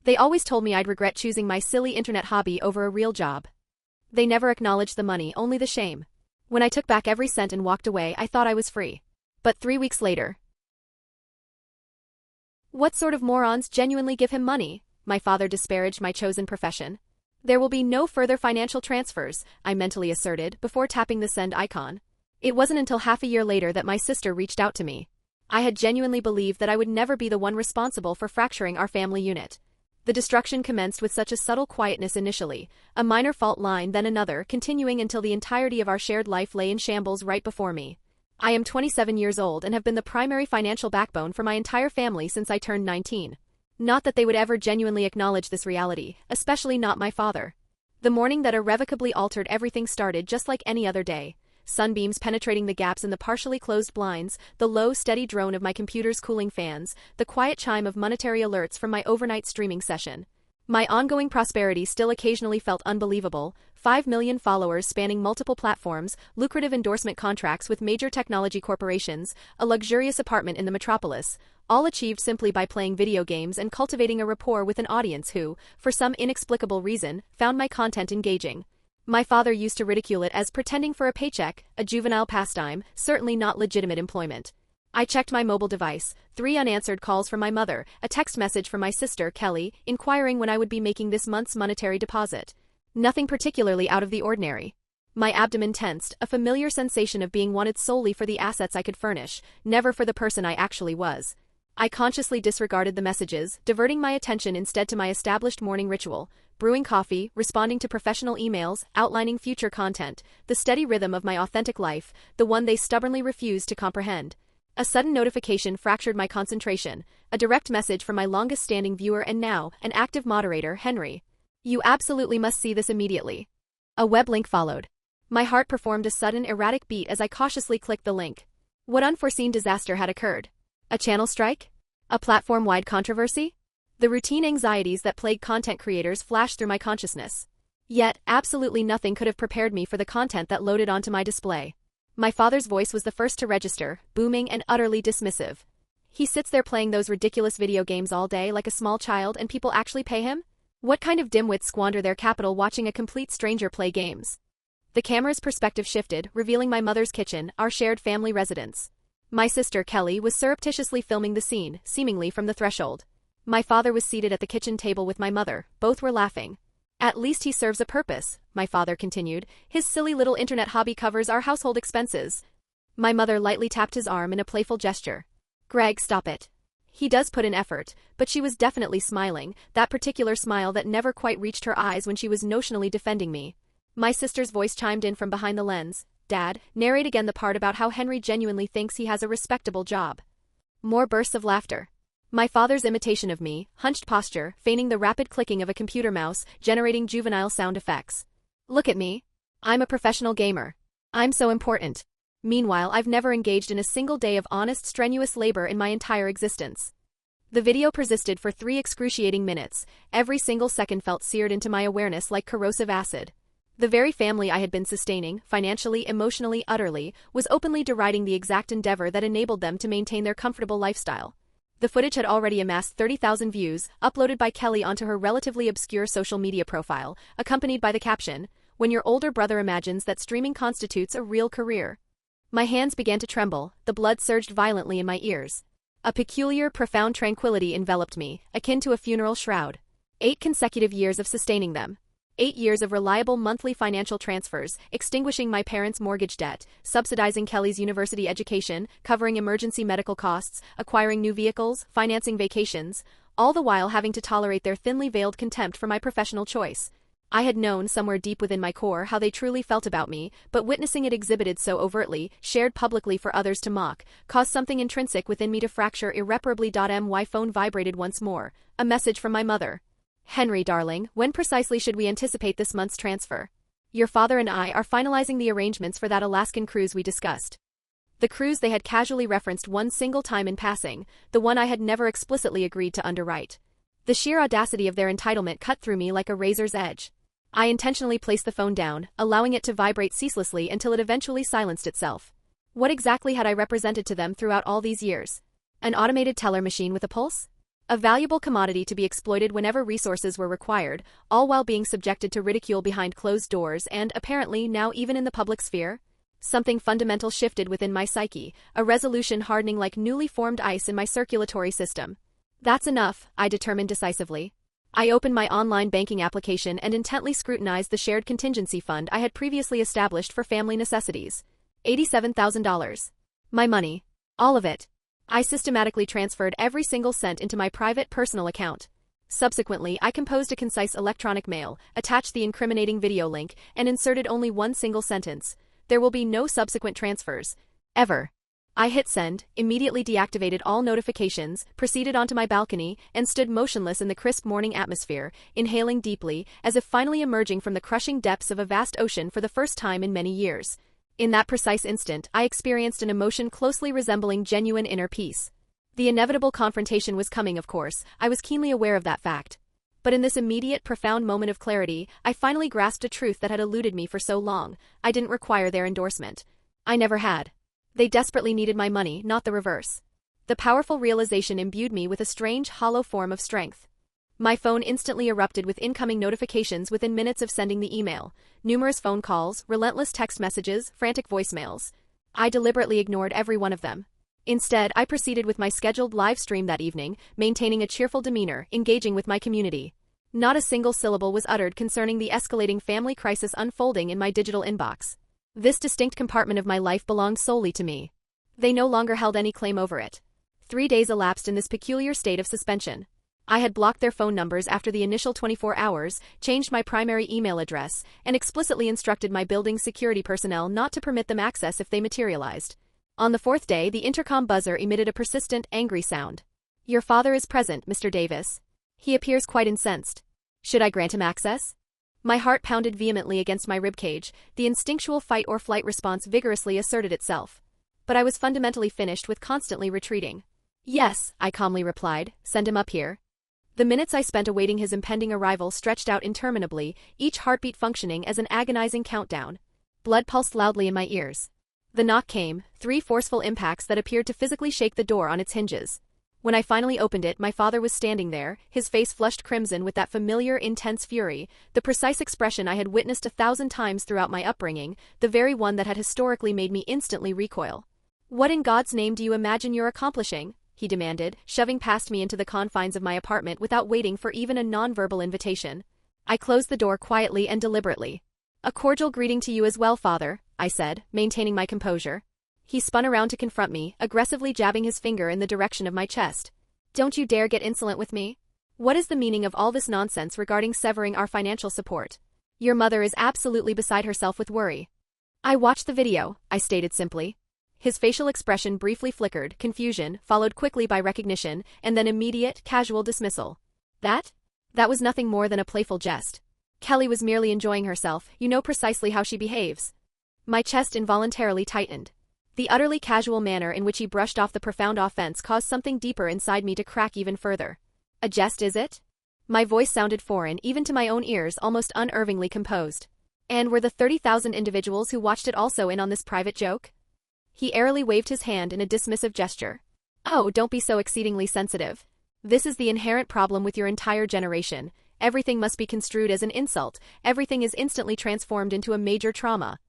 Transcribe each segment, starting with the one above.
They always told me I'd regret choosing my silly internet hobby over a real job. They never acknowledged the money, only the shame. When I took back every cent and walked away, I thought I was free. But 3 weeks later. What sort of morons genuinely give him money? My father disparaged my chosen profession. There will be no further financial transfers, I mentally asserted, before tapping the send icon. It wasn't until half a year later that my sister reached out to me. I had genuinely believed that I would never be the one responsible for fracturing our family unit. The destruction commenced with such a subtle quietness initially, a minor fault line then another, continuing until the entirety of our shared life lay in shambles right before me. I am 27 years old and have been the primary financial backbone for my entire family since I turned 19. Not that they would ever genuinely acknowledge this reality, especially not my father. The morning that irrevocably altered everything started just like any other day. Sunbeams penetrating the gaps in the partially closed blinds, the low, steady drone of my computer's cooling fans, the quiet chime of monetary alerts from my overnight streaming session. My ongoing prosperity still occasionally felt unbelievable. 5 million followers spanning multiple platforms, lucrative endorsement contracts with major technology corporations, a luxurious apartment in the metropolis, all achieved simply by playing video games and cultivating a rapport with an audience who, for some inexplicable reason, found my content engaging. My father used to ridicule it as pretending for a paycheck, a juvenile pastime, certainly not legitimate employment. I checked my mobile device, 3 unanswered calls from my mother, a text message from my sister, Kelly, inquiring when I would be making this month's monetary deposit. Nothing particularly out of the ordinary. My abdomen tensed, a familiar sensation of being wanted solely for the assets I could furnish, never for the person I actually was. I consciously disregarded the messages, diverting my attention instead to my established morning ritual, brewing coffee, responding to professional emails, outlining future content, the steady rhythm of my authentic life, the one they stubbornly refused to comprehend. A sudden notification fractured my concentration, a direct message from my longest-standing viewer and now, an active moderator, Henry. You absolutely must see this immediately. A web link followed. My heart performed a sudden erratic beat as I cautiously clicked the link. What unforeseen disaster had occurred? A channel strike? A platform-wide controversy? The routine anxieties that plague content creators flashed through my consciousness. Yet, absolutely nothing could have prepared me for the content that loaded onto my display. My father's voice was the first to register, booming and utterly dismissive. He sits there playing those ridiculous video games all day like a small child and people actually pay him? What kind of dimwits squander their capital watching a complete stranger play games? The camera's perspective shifted, revealing my mother's kitchen, our shared family residence. My sister, Kelly, was surreptitiously filming the scene, seemingly from the threshold. My father was seated at the kitchen table with my mother, both were laughing. At least he serves a purpose, my father continued. His silly little internet hobby covers our household expenses. My mother lightly tapped his arm in a playful gesture. Greg, stop it. He does put in effort, but she was definitely smiling, that particular smile that never quite reached her eyes when she was notionally defending me. My sister's voice chimed in from behind the lens. Dad, narrate again the part about how Henry genuinely thinks he has a respectable job. More bursts of laughter. My father's imitation of me, hunched posture, feigning the rapid clicking of a computer mouse, generating juvenile sound effects. Look at me. I'm a professional gamer. I'm so important. Meanwhile, I've never engaged in a single day of honest, strenuous labor in my entire existence. The video persisted for 3 excruciating minutes. Every single second felt seared into my awareness like corrosive acid. The very family I had been sustaining, financially, emotionally, utterly, was openly deriding the exact endeavor that enabled them to maintain their comfortable lifestyle. The footage had already amassed 30,000 views, uploaded by Kelly onto her relatively obscure social media profile, accompanied by the caption, "When your older brother imagines that streaming constitutes a real career." My hands began to tremble, the blood surged violently in my ears. A peculiar, profound tranquility enveloped me, akin to a funeral shroud. 8 consecutive years of sustaining them. 8 years of reliable monthly financial transfers, extinguishing my parents' mortgage debt, subsidizing Kelly's university education, covering emergency medical costs, acquiring new vehicles, financing vacations, all the while having to tolerate their thinly veiled contempt for my professional choice. I had known somewhere deep within my core how they truly felt about me, but witnessing it exhibited so overtly, shared publicly for others to mock, caused something intrinsic within me to fracture irreparably. My phone vibrated once more, a message from my mother. Henry, darling, when precisely should we anticipate this month's transfer? Your father and I are finalizing the arrangements for that Alaskan cruise we discussed. The cruise they had casually referenced one single time in passing, the one I had never explicitly agreed to underwrite. The sheer audacity of their entitlement cut through me like a razor's edge. I intentionally placed the phone down, allowing it to vibrate ceaselessly until it eventually silenced itself. What exactly had I represented to them throughout all these years? An automated teller machine with a pulse? A valuable commodity to be exploited whenever resources were required, all while being subjected to ridicule behind closed doors and, apparently, now even in the public sphere? Something fundamental shifted within my psyche, a resolution hardening like newly formed ice in my circulatory system. That's enough, I determined decisively. I opened my online banking application and intently scrutinized the shared contingency fund I had previously established for family necessities. $87,000. My money. All of it. I systematically transferred every single cent into my private personal account. Subsequently, I composed a concise electronic mail, attached the incriminating video link, and inserted only one single sentence. There will be no subsequent transfers. Ever. I hit send, immediately deactivated all notifications, proceeded onto my balcony, and stood motionless in the crisp morning atmosphere, inhaling deeply, as if finally emerging from the crushing depths of a vast ocean for the first time in many years. In that precise instant, I experienced an emotion closely resembling genuine inner peace. The inevitable confrontation was coming, of course. I was keenly aware of that fact. But in this immediate, profound moment of clarity, I finally grasped a truth that had eluded me for so long. I didn't require their endorsement. I never had. They desperately needed my money, not the reverse. The powerful realization imbued me with a strange, hollow form of strength. My phone instantly erupted with incoming notifications within minutes of sending the email. Numerous phone calls, relentless text messages, frantic voicemails. I deliberately ignored every one of them. Instead, I proceeded with my scheduled live stream that evening, maintaining a cheerful demeanor, engaging with my community. Not a single syllable was uttered concerning the escalating family crisis unfolding in my digital inbox. This distinct compartment of my life belonged solely to me. They no longer held any claim over it. 3 days elapsed in this peculiar state of suspension. I had blocked their phone numbers after the initial 24 hours, changed my primary email address, and explicitly instructed my building's security personnel not to permit them access if they materialized. On the 4th day, the intercom buzzer emitted a persistent, angry sound. "Your father is present, Mr. Davis. He appears quite incensed. Should I grant him access?" My heart pounded vehemently against my ribcage, the instinctual fight-or-flight response vigorously asserted itself. But I was fundamentally finished with constantly retreating. "Yes," I calmly replied, "send him up here." The minutes I spent awaiting his impending arrival stretched out interminably, each heartbeat functioning as an agonizing countdown. Blood pulsed loudly in my ears. The knock came, 3 forceful impacts that appeared to physically shake the door on its hinges. When I finally opened it, my father was standing there, his face flushed crimson with that familiar, intense fury, the precise expression I had witnessed 1,000 times throughout my upbringing, the very one that had historically made me instantly recoil. "What in God's name do you imagine you're accomplishing?" he demanded, shoving past me into the confines of my apartment without waiting for even a non-verbal invitation. I closed the door quietly and deliberately. "A cordial greeting to you as well, Father," I said, maintaining my composure. He spun around to confront me, aggressively jabbing his finger in the direction of my chest. "Don't you dare get insolent with me. What is the meaning of all this nonsense regarding severing our financial support? Your mother is absolutely beside herself with worry." "I watched the video," I stated simply. His facial expression briefly flickered, confusion, followed quickly by recognition, and then immediate, casual dismissal. That was nothing more than a playful jest. Kelly was merely enjoying herself, you know precisely how she behaves. My chest involuntarily tightened. The utterly casual manner in which he brushed off the profound offense caused something deeper inside me to crack even further. "A jest, is it?" My voice sounded foreign, even to my own ears, almost unnervingly composed. "And were the 30,000 individuals who watched it also in on this private joke?" He airily waved his hand in a dismissive gesture. "Oh, don't be so exceedingly sensitive. This is the inherent problem with your entire generation. Everything must be construed as an insult, everything is instantly transformed into a major trauma."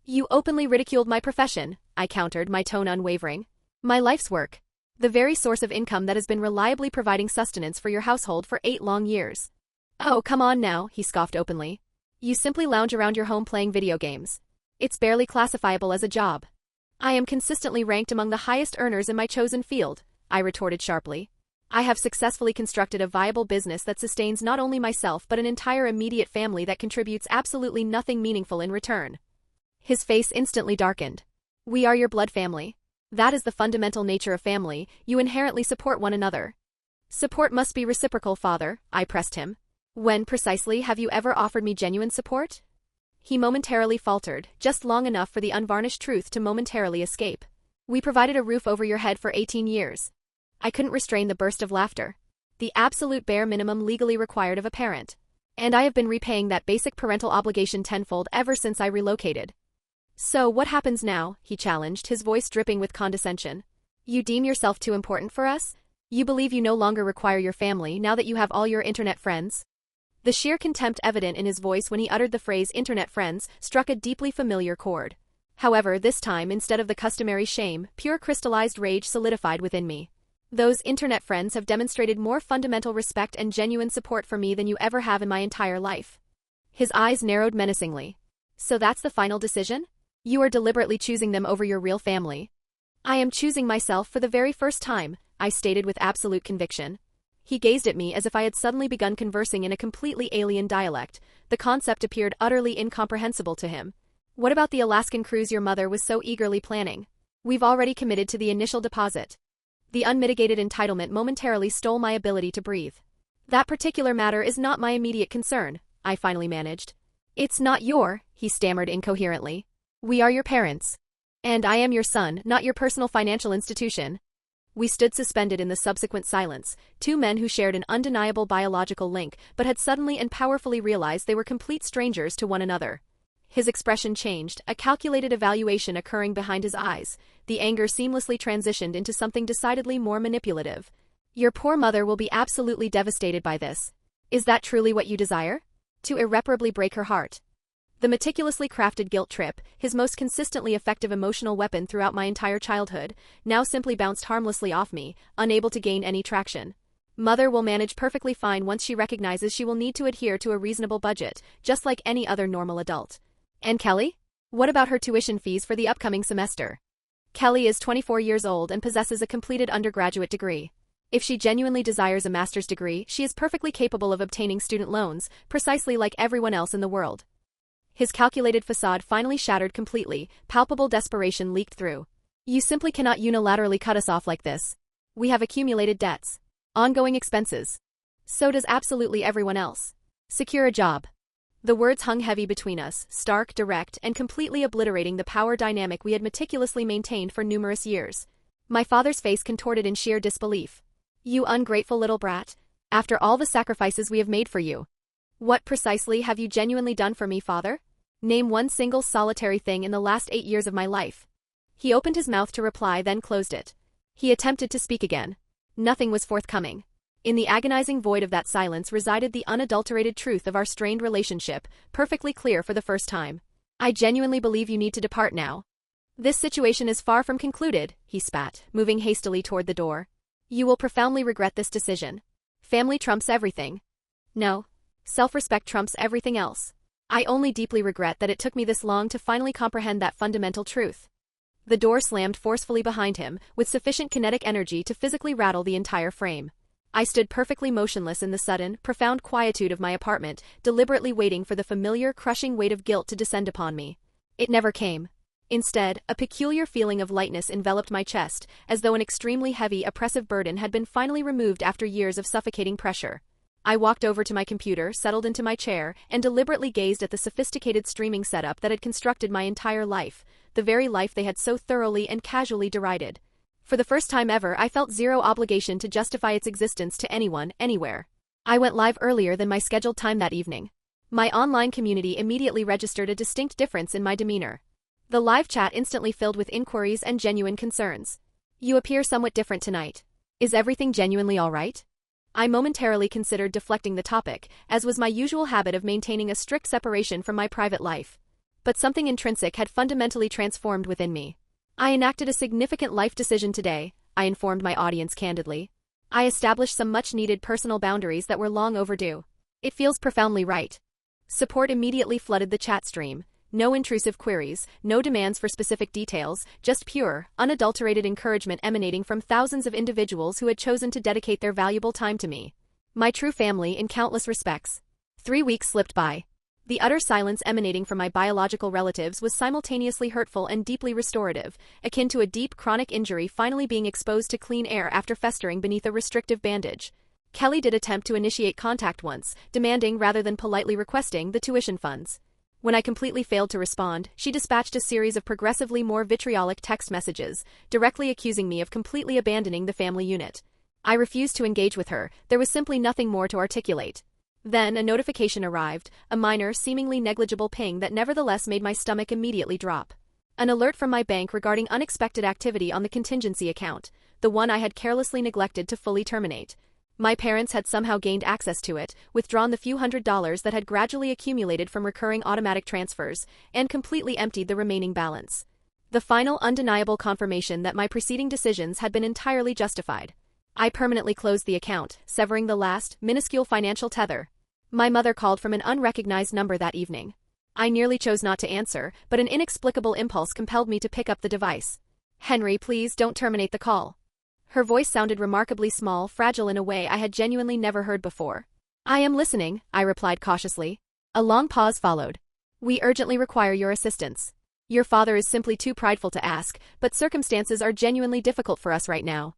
"You openly ridiculed my profession," I countered, my tone unwavering. "My life's work. The very source of income that has been reliably providing sustenance for your household for 8 long years." "Oh, come on now," he scoffed openly. "You simply lounge around your home playing video games. It's barely classifiable as a job." "I am consistently ranked among the highest earners in my chosen field," I retorted sharply. "I have successfully constructed a viable business that sustains not only myself but an entire immediate family that contributes absolutely nothing meaningful in return." His face instantly darkened. "We are your blood family. That is the fundamental nature of family, you inherently support one another." "Support must be reciprocal, Father," I pressed him. "When, precisely, have you ever offered me genuine support?" He momentarily faltered, just long enough for the unvarnished truth to momentarily escape. "We provided a roof over your head for 18 years. I couldn't restrain the burst of laughter. "The absolute bare minimum legally required of a parent. And I have been repaying that basic parental obligation tenfold ever since I relocated." "So what happens now?" he challenged, his voice dripping with condescension. "You deem yourself too important for us? You believe you no longer require your family now that you have all your internet friends? The sheer contempt evident in his voice when he uttered the phrase internet friends struck a deeply familiar chord. However, this time, instead of the customary shame, pure crystallized rage solidified within me. Those internet friends have demonstrated more fundamental respect and genuine support for me than you ever have in my entire life. His eyes narrowed menacingly. So that's the final decision? You are deliberately choosing them over your real family. I am choosing myself for the very first time, I stated with absolute conviction. He gazed at me as if I had suddenly begun conversing in a completely alien dialect. The concept appeared utterly incomprehensible to him. What about the Alaskan cruise your mother was so eagerly planning? We've already committed to the initial deposit. The unmitigated entitlement momentarily stole my ability to breathe. That particular matter is not my immediate concern, I finally managed. It's not he stammered incoherently. We are your parents. And I am your son, not your personal financial institution. We stood suspended in the subsequent silence, two men who shared an undeniable biological link but had suddenly and powerfully realized they were complete strangers to one another. His expression changed, a calculated evaluation occurring behind his eyes. The anger seamlessly transitioned into something decidedly more manipulative. Your poor mother will be absolutely devastated by this. Is that truly what you desire? To irreparably break her heart. The meticulously crafted guilt trip, his most consistently effective emotional weapon throughout my entire childhood, now simply bounced harmlessly off me, unable to gain any traction. Mother will manage perfectly fine once she recognizes she will need to adhere to a reasonable budget, just like any other normal adult. And Kelly? What about her tuition fees for the upcoming semester? Kelly is 24 years old and possesses a completed undergraduate degree. If she genuinely desires a master's degree, she is perfectly capable of obtaining student loans, precisely like everyone else in the world. His calculated facade finally shattered completely, palpable desperation leaked through. You simply cannot unilaterally cut us off like this. We have accumulated debts. Ongoing expenses. So does absolutely everyone else. Secure a job. The words hung heavy between us, stark, direct, and completely obliterating the power dynamic we had meticulously maintained for numerous years. My father's face contorted in sheer disbelief. You ungrateful little brat. After all the sacrifices we have made for you. What precisely have you genuinely done for me, father? Name one single solitary thing in the last 8 years of my life. He opened his mouth to reply, then closed it. He attempted to speak again. Nothing was forthcoming. In the agonizing void of that silence resided the unadulterated truth of our strained relationship, perfectly clear for the first time. I genuinely believe you need to depart now. This situation is far from concluded, he spat, moving hastily toward the door. You will profoundly regret this decision. Family trumps everything. No. Self-respect trumps everything else. I only deeply regret that it took me this long to finally comprehend that fundamental truth. The door slammed forcefully behind him, with sufficient kinetic energy to physically rattle the entire frame. I stood perfectly motionless in the sudden, profound quietude of my apartment, deliberately waiting for the familiar, crushing weight of guilt to descend upon me. It never came. Instead, a peculiar feeling of lightness enveloped my chest, as though an extremely heavy, oppressive burden had been finally removed after years of suffocating pressure. I walked over to my computer, settled into my chair, and deliberately gazed at the sophisticated streaming setup that had constructed my entire life, the very life they had so thoroughly and casually derided. For the first time ever, I felt zero obligation to justify its existence to anyone, anywhere. I went live earlier than my scheduled time that evening. My online community immediately registered a distinct difference in my demeanor. The live chat instantly filled with inquiries and genuine concerns. You appear somewhat different tonight. Is everything genuinely all right? I momentarily considered deflecting the topic, as was my usual habit of maintaining a strict separation from my private life. But something intrinsic had fundamentally transformed within me. I enacted a significant life decision today, I informed my audience candidly. I established some much-needed personal boundaries that were long overdue. It feels profoundly right. Support immediately flooded the chat stream. No intrusive queries, no demands for specific details, just pure, unadulterated encouragement emanating from thousands of individuals who had chosen to dedicate their valuable time to me. My true family in countless respects. 3 weeks slipped by. The utter silence emanating from my biological relatives was simultaneously hurtful and deeply restorative, akin to a deep chronic injury finally being exposed to clean air after festering beneath a restrictive bandage. Kelly did attempt to initiate contact once, demanding rather than politely requesting the tuition funds. When I completely failed to respond, she dispatched a series of progressively more vitriolic text messages, directly accusing me of completely abandoning the family unit. I refused to engage with her, there was simply nothing more to articulate. Then a notification arrived, a minor, seemingly negligible ping that nevertheless made my stomach immediately drop. An alert from my bank regarding unexpected activity on the contingency account. the one I had carelessly neglected to fully terminate. My parents had somehow gained access to it, withdrawn the few $100s that had gradually accumulated from recurring automatic transfers, and completely emptied the remaining balance. The final undeniable confirmation that my preceding decisions had been entirely justified. I permanently closed the account, severing the last, minuscule financial tether. My mother called from an unrecognized number that evening. I nearly chose not to answer, but an inexplicable impulse compelled me to pick up the device. "Henry, please don't terminate the call." Her voice sounded remarkably small, fragile in a way I had genuinely never heard before. "I am listening," I replied cautiously. A long pause followed. "We urgently require your assistance. Your father is simply too prideful to ask, but circumstances are genuinely difficult for us right now."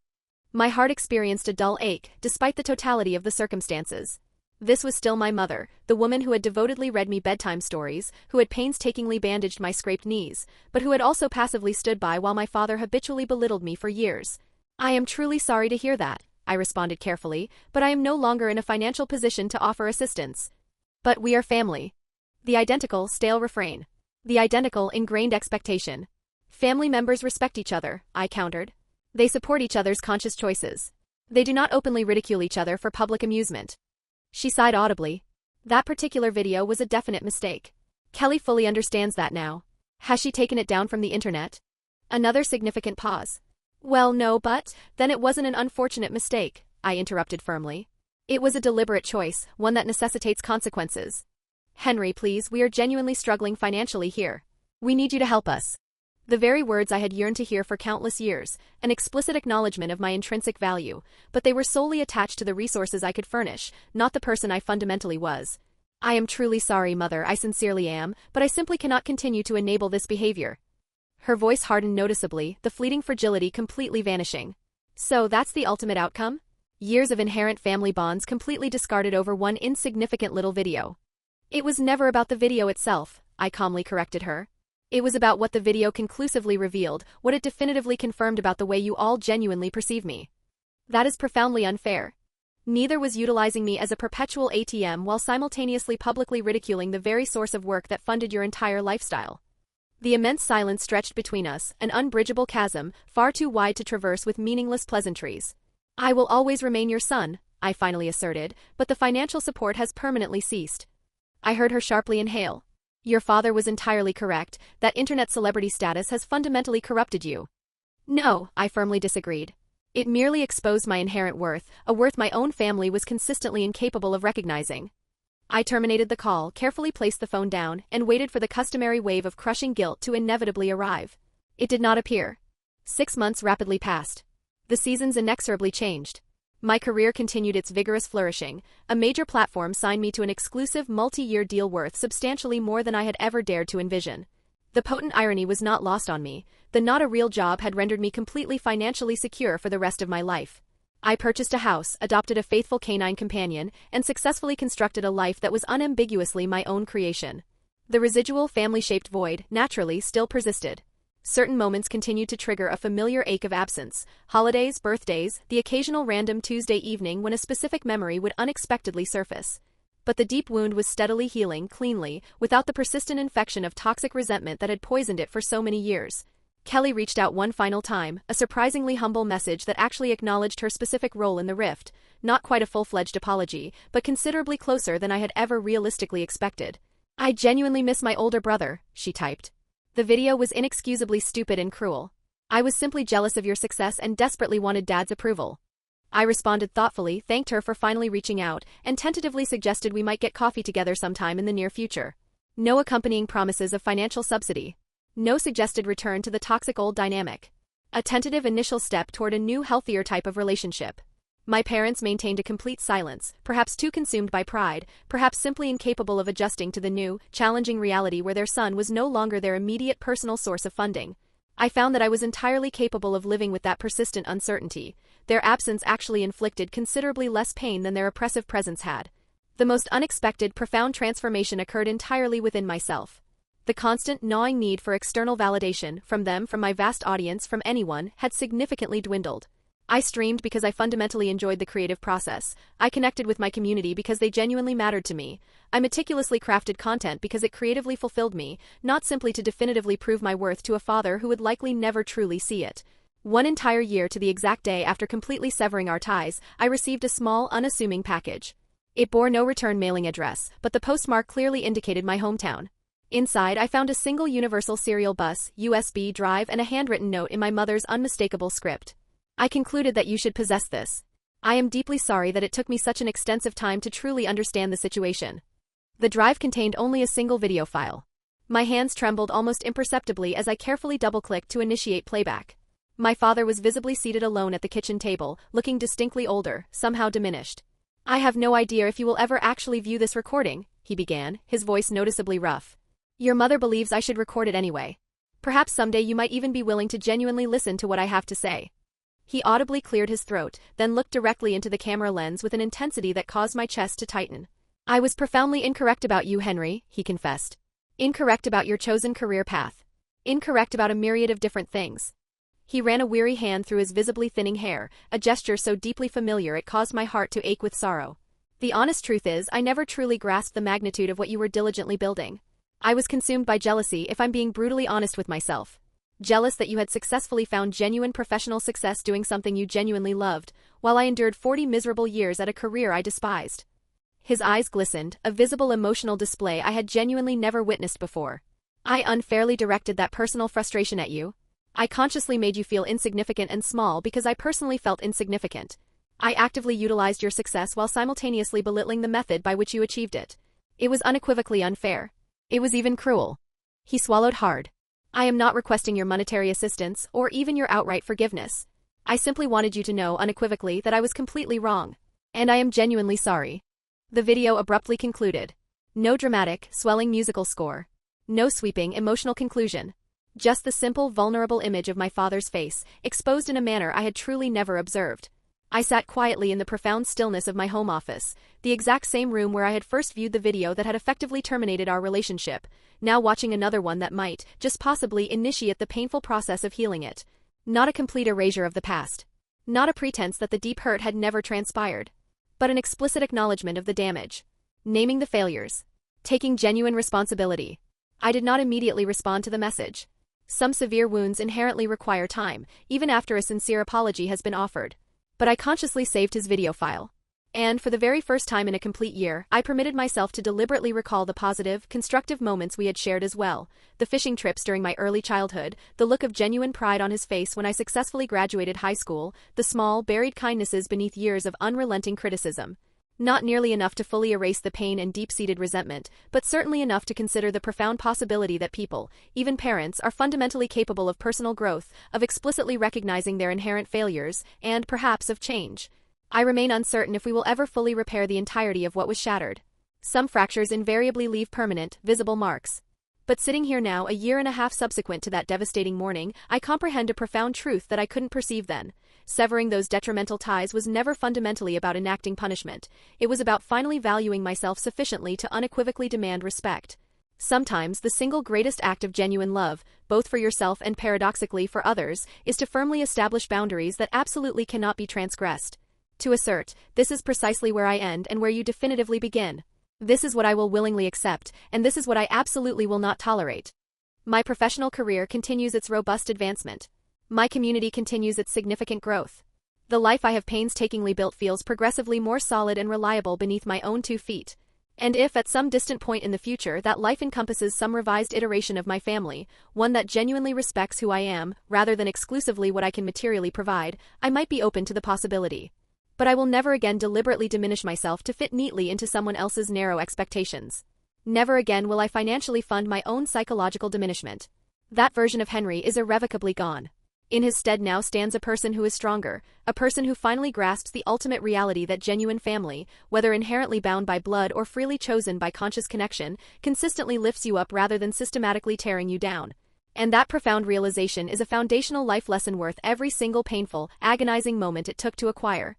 My heart experienced a dull ache, despite the totality of the circumstances. This was still my mother, the woman who had devotedly read me bedtime stories, who had painstakingly bandaged my scraped knees, but who had also passively stood by while my father habitually belittled me for years. "I am truly sorry to hear that," I responded carefully, "but I am no longer in a financial position to offer assistance." "But we are family." The identical, stale refrain. The identical, ingrained expectation. "Family members respect each other," I countered. "They support each other's conscious choices. They do not openly ridicule each other for public amusement." She sighed audibly. That particular video was a definite mistake. Kelly fully understands that now. Has she taken it down from the internet? Another significant pause. "Well, no, but then it wasn't an unfortunate mistake," I interrupted firmly. "It was a deliberate choice, one that necessitates consequences. Henry, please, we are genuinely struggling financially here. We need you to help us." The very words I had yearned to hear for countless years, an explicit acknowledgement of my intrinsic value, but they were solely attached to the resources I could furnish, not the person I fundamentally was. "I am truly sorry, Mother, I sincerely am, but I simply cannot continue to enable this behavior." Her voice hardened noticeably, the fleeting fragility completely vanishing. "So that's the ultimate outcome? Years of inherent family bonds completely discarded over one insignificant little video." "It was never about the video itself," I calmly corrected her. "It was about what the video conclusively revealed, what it definitively confirmed about the way you all genuinely perceive me. That is profoundly unfair. Neither was utilizing me as a perpetual ATM while simultaneously publicly ridiculing the very source of work that funded your entire lifestyle." The immense silence stretched between us, an unbridgeable chasm, far too wide to traverse with meaningless pleasantries. "I will always remain your son," I finally asserted, "but the financial support has permanently ceased." I heard her sharply inhale. "Your father was entirely correct, that internet celebrity status has fundamentally corrupted you." "No," I firmly disagreed. "It merely exposed my inherent worth, a worth my own family was consistently incapable of recognizing." I terminated the call, carefully placed the phone down, and waited for the customary wave of crushing guilt to inevitably arrive. It did not appear. 6 months rapidly passed. The seasons inexorably changed. My career continued its vigorous flourishing. A major platform signed me to an exclusive multi-year deal worth substantially more than I had ever dared to envision. The potent irony was not lost on me. The not a real job had rendered me completely financially secure for the rest of my life. I purchased a house, adopted a faithful canine companion, and successfully constructed a life that was unambiguously my own creation. The residual family-shaped void, naturally, still persisted. Certain moments continued to trigger a familiar ache of absence: holidays, birthdays, the occasional random Tuesday evening when a specific memory would unexpectedly surface. But the deep wound was steadily healing, cleanly, without the persistent infection of toxic resentment that had poisoned it for so many years. Kelly reached out one final time, a surprisingly humble message that actually acknowledged her specific role in the rift, not quite a full-fledged apology, but considerably closer than I had ever realistically expected. "I genuinely miss my older brother," she typed. "The video was inexcusably stupid and cruel. I was simply jealous of your success and desperately wanted Dad's approval." I responded thoughtfully, thanked her for finally reaching out, and tentatively suggested we might get coffee together sometime in the near future. No accompanying promises of financial subsidy. No suggested return to the toxic old dynamic. A tentative initial step toward a new, healthier type of relationship. My parents maintained a complete silence, perhaps too consumed by pride, perhaps simply incapable of adjusting to the new, challenging reality where their son was no longer their immediate personal source of funding. I found that I was entirely capable of living with that persistent uncertainty. Their absence actually inflicted considerably less pain than their oppressive presence had. The most unexpected, profound transformation occurred entirely within myself. The constant, gnawing need for external validation, from them, from my vast audience, from anyone, had significantly dwindled. I streamed because I fundamentally enjoyed the creative process. I connected with my community because they genuinely mattered to me. I meticulously crafted content because it creatively fulfilled me, not simply to definitively prove my worth to a father who would likely never truly see it. 1 entire year to the exact day after completely severing our ties, I received a small, unassuming package. It bore no return mailing address, but the postmark clearly indicated my hometown. Inside, I found a single universal serial bus, USB drive, and a handwritten note in my mother's unmistakable script. I concluded that you should possess this. I am deeply sorry that it took me such an extensive time to truly understand the situation. The drive contained only a single video file. My hands trembled almost imperceptibly as I carefully double-clicked to initiate playback. My father was visibly seated alone at the kitchen table, looking distinctly older, somehow diminished. I have no idea if you will ever actually view this recording, he began, his voice noticeably rough. Your mother believes I should record it anyway. Perhaps someday you might even be willing to genuinely listen to what I have to say. He audibly cleared his throat, then looked directly into the camera lens with an intensity that caused my chest to tighten. I was profoundly incorrect about you, Henry, he confessed. Incorrect about your chosen career path. Incorrect about a myriad of different things. He ran a weary hand through his visibly thinning hair, a gesture so deeply familiar it caused my heart to ache with sorrow. The honest truth is, I never truly grasped the magnitude of what you were diligently building. I was consumed by jealousy, if I'm being brutally honest with myself. Jealous that you had successfully found genuine professional success doing something you genuinely loved, while I endured 40 miserable years at a career I despised. His eyes glistened, a visible emotional display I had genuinely never witnessed before. I unfairly directed that personal frustration at you. I consciously made you feel insignificant and small because I personally felt insignificant. I actively utilized your success while simultaneously belittling the method by which you achieved it. It was unequivocally unfair. It was even cruel. He swallowed hard. I am not requesting your monetary assistance, or even your outright forgiveness. I simply wanted you to know unequivocally that I was completely wrong. And I am genuinely sorry. The video abruptly concluded. No dramatic, swelling musical score. No sweeping, emotional conclusion. Just the simple, vulnerable image of my father's face, exposed in a manner I had truly never observed. I sat quietly in the profound stillness of my home office, the exact same room where I had first viewed the video that had effectively terminated our relationship, now watching another one that might, just possibly, initiate the painful process of healing it. Not a complete erasure of the past. Not a pretense that the deep hurt had never transpired. But an explicit acknowledgement of the damage. Naming the failures. Taking genuine responsibility. I did not immediately respond to the message. Some severe wounds inherently require time, even after a sincere apology has been offered. But I consciously saved his video file. And for the very first time in a complete year, I permitted myself to deliberately recall the positive, constructive moments we had shared as well. The fishing trips during my early childhood, the look of genuine pride on his face when I successfully graduated high school, the small, buried kindnesses beneath years of unrelenting criticism. Not nearly enough to fully erase the pain and deep-seated resentment, but certainly enough to consider the profound possibility that people, even parents, are fundamentally capable of personal growth, of explicitly recognizing their inherent failures, and perhaps of change. I remain uncertain if we will ever fully repair the entirety of what was shattered. Some fractures invariably leave permanent, visible marks. But sitting here now, a year and a half subsequent to that devastating morning, I comprehend a profound truth that I couldn't perceive then. Severing those detrimental ties was never fundamentally about enacting punishment. It was about finally valuing myself sufficiently to unequivocally demand respect. Sometimes the single greatest act of genuine love, both for yourself and paradoxically for others, is to firmly establish boundaries that absolutely cannot be transgressed. To assert, this is precisely where I end and where you definitively begin. This is what I will willingly accept, and this is what I absolutely will not tolerate. My professional career continues its robust advancement. My community continues its significant growth. The life I have painstakingly built feels progressively more solid and reliable beneath my own 2 feet. And if at some distant point in the future that life encompasses some revised iteration of my family, one that genuinely respects who I am, rather than exclusively what I can materially provide, I might be open to the possibility. But I will never again deliberately diminish myself to fit neatly into someone else's narrow expectations. Never again will I financially fund my own psychological diminishment. That version of Henry is irrevocably gone. In his stead now stands a person who is stronger, a person who finally grasps the ultimate reality that genuine family, whether inherently bound by blood or freely chosen by conscious connection, consistently lifts you up rather than systematically tearing you down. And that profound realization is a foundational life lesson worth every single painful, agonizing moment it took to acquire.